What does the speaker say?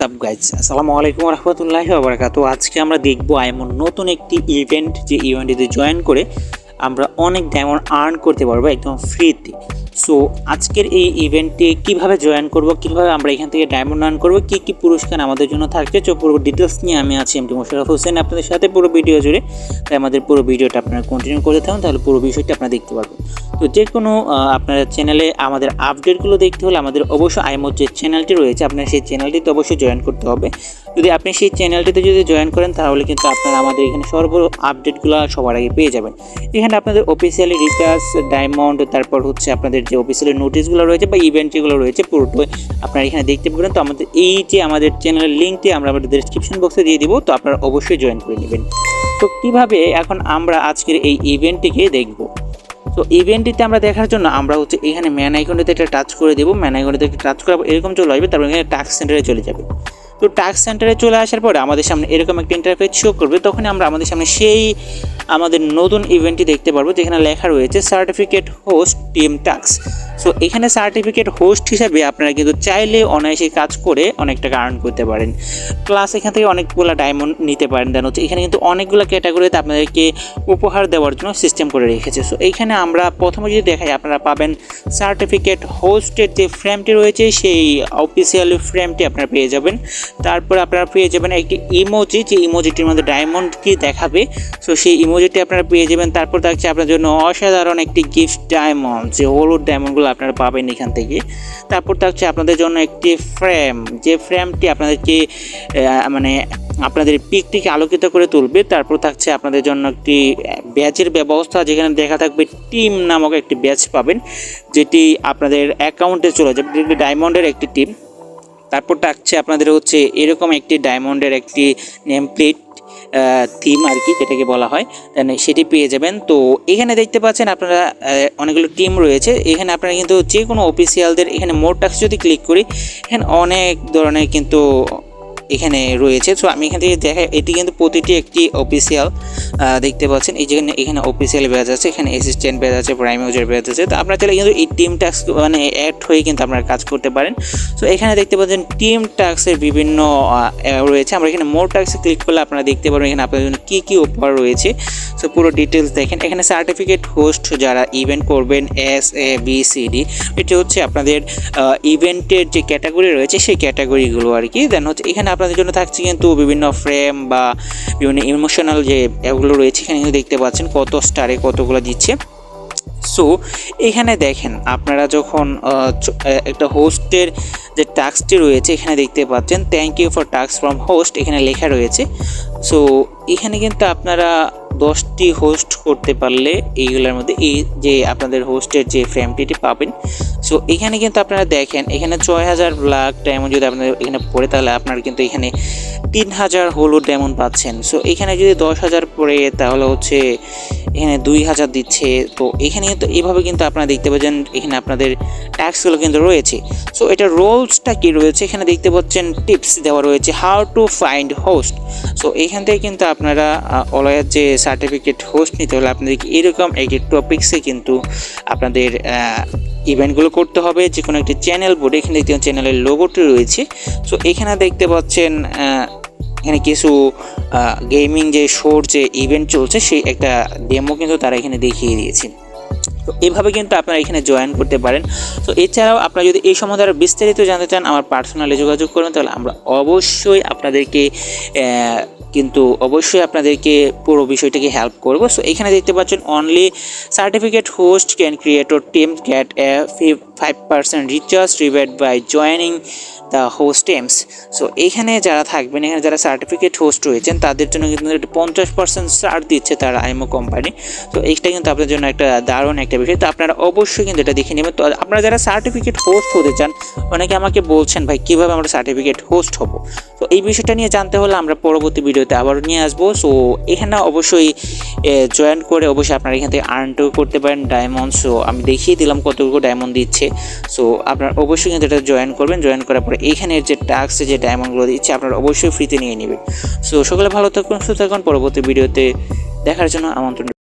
WhatsApp guys, আসসালামু আলাইকুম রহমতুল্লাহি ওয়া বারাকাতুহু। আজকে আমরা দেখব এমন নতুন একটি ইভেন্ট, যে ইভেন্টটিতে জয়েন করে আমরা অনেক ডায়মন্ড আর্ন করতে পারবো একদম ফ্রিতে। সো আজকের এই ইভেন্টে কিভাবে জয়েন করব, কিভাবে আমরা এখান থেকে ডায়মন্ড আর্ন করব, কী কী পুরস্কার আমাদের জন্য থাকছে, পুরো ডিটেলস নিয়ে আমি আছি এমডি মোশাররফ হোসেন আপনাদের সাথে পুরো ভিডিও জুড়ে। তাই আমাদের পুরো ভিডিওটা আপনারা কন্টিনিউ করতে থাকুন, তাহলে পুরো বিষয়টা আপনারা দেখতে পারবেন। তো যে কোনো আপনার চ্যানেলে আমাদের আপডেটগুলো দেখতে হলে আমাদের অবশ্যই আইমোর যে চ্যানেলটি রয়েছে, আপনার সেই চ্যানেলটিতে অবশ্যই জয়েন করতে হবে। যদি আপনি সেই চ্যানেলটিতে যদি জয়েন করেন, তাহলে কিন্তু আপনারা আমাদের এখানে আপডেটগুলো সবার আগে পেয়ে যাবেন। এখানে আপনাদের অফিসিয়ালি রিচার্জ, ডায়মন্ড, তারপর হচ্ছে আপনাদের যে অফিসিয়ালি নোটিশগুলো রয়েছে বা ইভেন্ট যেগুলো রয়েছে পুরোটাই আপনারা এখানে দেখতে পাবেন। তো আমাদের চ্যানেলের লিঙ্কটি আমরা আমাদের ডেসক্রিপশন বক্সে দিয়ে দিব, তো আপনারা অবশ্যই জয়েন করে নেবেন। তো কীভাবে এখন আমরা আজকের এই ইভেন্টটিকে দেখব। তো ইভেন্টটিতে আমরা দেখার জন্য আমরা হচ্ছে এখানে ম্যান আইকনটিতে একটা টাচ করে দেবো। ম্যান আইকনটিতে একটা টাচ করার এরকম চলে আসবে, তারপর এখানে টাস্ক সেন্টারে চলে যাবে। তো টাস্ক সেন্টারে চলে আসার পরে আমাদের সামনে এরকম একটা ইন্টারফেস শো করবে। তখন আমরা আমাদের সামনে আমাদের নতুন ইভেন্টটি দেখতে পারবো, যেখানে লেখা রয়েছে certificate host team task. So এখানে সার্টিফিকেট হোস্ট হিসাবে আপনারা কিন্তু চাইলে অনায়াসে কাজ করে অনেক টাকা আর্ন করতে পারেন, প্লাস এখান থেকে অনেকগুলো ডায়মন্ড নিতে পারেন। দেন হচ্ছে এখানে কিন্তু অনেকগুলো ক্যাটাগরিতে আপনাদেরকে উপহার দেওয়ার জন্য সিস্টেম করে রেখেছে। সো এইখানে আমরা প্রথমে যদি দেখাই, আপনারা পাবেন সার্টিফিকেট হোস্টের যে ফ্রেমটি রয়েছে, সেই অফিসিয়াল ফ্রেমটি আপনারা পেয়ে যাবেন। তারপর আপনারা পেয়ে যাবেন একটি ইমোজি, যে ইমোজিটির মধ্যে ডায়মন্ড কি দেখাবে, সো সেই ইমোজিটি আপনারা পেয়ে যাবেন। তারপর থাকছে আপনার জন্য অসাধারণ একটি গিফট ডায়মন্ড, যে হলুদ ডায়মন্ডগুলো আপনারা পাবেন এখান থেকে। তারপর থাকছে আপনাদের জন্য একটি ফ্রেম, যে ফ্রেমটি আপনাদেরকে মানে আপনাদের পিকটিকে আলোকিত করে তুলবে। তারপর থাকছে আপনাদের জন্য একটি ব্যাচের ব্যবস্থা, যেখানে দেখা থাকবে টিম নামক একটি ব্যাচ পাবেন, যেটি আপনাদের অ্যাকাউন্টে চলে যাবে, যেটি ডায়মন্ডের একটি টিম। তারপর থাকছে আপনাদের হচ্ছে এরকম একটি ডায়মন্ডের একটি নেম প্লেট থিম আর কি, যেটাকে বলা হয়, সেটি পেয়ে যাবেন। তো এখানে দেখতে পাচ্ছেন আপনারা অনেকগুলো টিম রয়েছে। এখানে আপনারা কিন্তু যে কোনো অফিসিয়ালদের এখানে মোর টাস্ক যদি ক্লিক করি, এখানে অনেক ধরনের কিন্তু এখানে রয়েছে। সো আমি এখান থেকে দেখাই, এটি কিন্তু প্রতিটি একটি অফিসিয়াল দেখতে পাচ্ছেন। এই যেখানে এখানে অফিসিয়াল ব্যাচ আছে, এখানে অ্যাসিস্ট্যান্ট ব্যাচ আছে, প্রাইম ইউজার ব্যাচ আছে। তো আপনারা চাইলে কিন্তু এই টিম টাস্ক মানে অ্যাড হয়ে কিন্তু আপনারা কাজ করতে পারেন। সো এখানে দেখতে পাচ্ছেন টিম টাস্কের বিভিন্ন রয়েছে। আমরা এখানে মোর টাস্কে ক্লিক করলে আপনারা দেখতে পারবেন এখানে আপনাদের জন্য কী কী অফার রয়েছে। সো পুরো ডিটেলস দেখেন। এখানে সার্টিফিকেট হোস্ট যারা ইভেন্ট করবেন, SABCD, এটি হচ্ছে আপনাদের ইভেন্টের যে ক্যাটাগরি রয়েছে সেই ক্যাটাগরিগুলো আর কি। দেন হচ্ছে এখানে আপনাদের জন্য থাকছে কিন্তু বিভিন্ন ফ্রেম বা বিভিন্ন ইমোশনাল যে অ্যাপগুলো রয়েছে, এখানে কিন্তু দেখতে পাচ্ছেন কত স্টারে কতগুলো দিচ্ছে। সো এখানে দেখেন, আপনারা যখন একটা হোস্টের যে টাস্কটি রয়েছে, এখানে দেখতে পাচ্ছেন thank you for task from host, এখানে লেখা রয়েছে। সো এখানে কিন্তু আপনারা 10টি হোস্ট করতে পারলে এইগুলোর মধ্যে এই যে আপনাদের হোস্টের যে ফ্রেমটি পাবেন। সো এখানে কিন্তু আপনারা দেখেন, এখানে 6000 ব্ল্যাক ডায়মন্ড যদি আপনাদের এখানে পড়ে, তাহলে আপনারা কিন্তু এখানে 3000 হলুদ ডায়মন্ড পাচ্ছেন। সো এখানে যদি 10,000 পড়ে, তাহলে হচ্ছে এখানে 2000 দিচ্ছে। তো এখানে কিন্তু এইভাবে কিন্তু আপনারা দেখতে পাচ্ছেন এখানে আপনাদের ট্যাক্সগুলো কিন্তু রয়েছে। সো এটা রোলসটা কি রয়েছে, এখানে দেখতে পাচ্ছেন টিপস দেওয়া রয়েছে, how to find host. So এখান থেকে কিন্তু আপনারা অলওয়েজ যে সার্টিফিকেট হোস্ট নিতে হলে আপনাদেরকে এরকম একটি টপিক্সে কিন্তু আপনাদের ইভেন্টগুলো করতে হবে। যে কোনো একটি চ্যানেল বোর্ডে এখানে দেখতে চ্যানেলের লোগোটি রয়েছে। সো এখানে দেখতে পাচ্ছেন এখানে কিছু গেমিং যে শোর যে ইভেন্ট চলছে, সেই একটা ডেমো কিন্তু তারা এখানে দেখিয়ে দিয়েছে। তো এইভাবে কিন্তু আপনারা এখানে জয়েন করতে পারেন। তো এছাড়াও আপনারা যদি এই সম্বন্ধে আরও বিস্তারিত জানতে চান, আমার পার্সোনালি যোগাযোগ করবেন, তাহলে আমরা অবশ্যই আপনাদেরকে পুরো বিষয়টাকে হেল্প করব। সো এখানে দেখতে পাচ্ছেন only certificate host can create or team get a 5% recharge rebate by joining the host teams. So এখানে যারা থাকবেন, এখানে যারা সার্টিফিকেট হোস্ট রয়েছেন, তাদের জন্য কিন্তু 50% ছাড় দিচ্ছে তারা আইমো কোম্পানি। তো এইটা কিন্তু আপনাদের জন্য একটা দারুণ একটা বিষয়। তো আপনারা অবশ্যই কিন্তু এটা দেখে নেবেন। তো আপনারা যারা সার্টিফিকেট হোস্ট হতে চান, অনেকে আমাকে বলছেন ভাই কীভাবে আমরা সার্টিফিকেট হোস্ট হব। তো এই বিষয়টা নিয়ে জানতে হলে আমরা পরবর্তী ভিডিওতে আবারও নিয়ে আসবো। সো এখানে অবশ্যই জয়েন করে অবশ্যই আপনারা এখান থেকে আর্নটাও করতে পারেন ডায়মন্ড। সো আমি দেখিয়ে দিলাম কতটুকু ডায়মন্ড দিচ্ছে। সো আপনারা অবশ্যই কিন্তু এটা জয়েন করবেন। জয়েন করার পরে এইখানের যে টাস্কে যে ডায়মন্ডগুলো দিচ্ছে, আপনারা অবশ্যই ফ্রিতে নিয়ে নেবেন। সো সকলে ভালো থাকুন, সুস্থ থাকুন। পরবর্তী ভিডিওতে দেখার জন্য আমন্ত্রণ।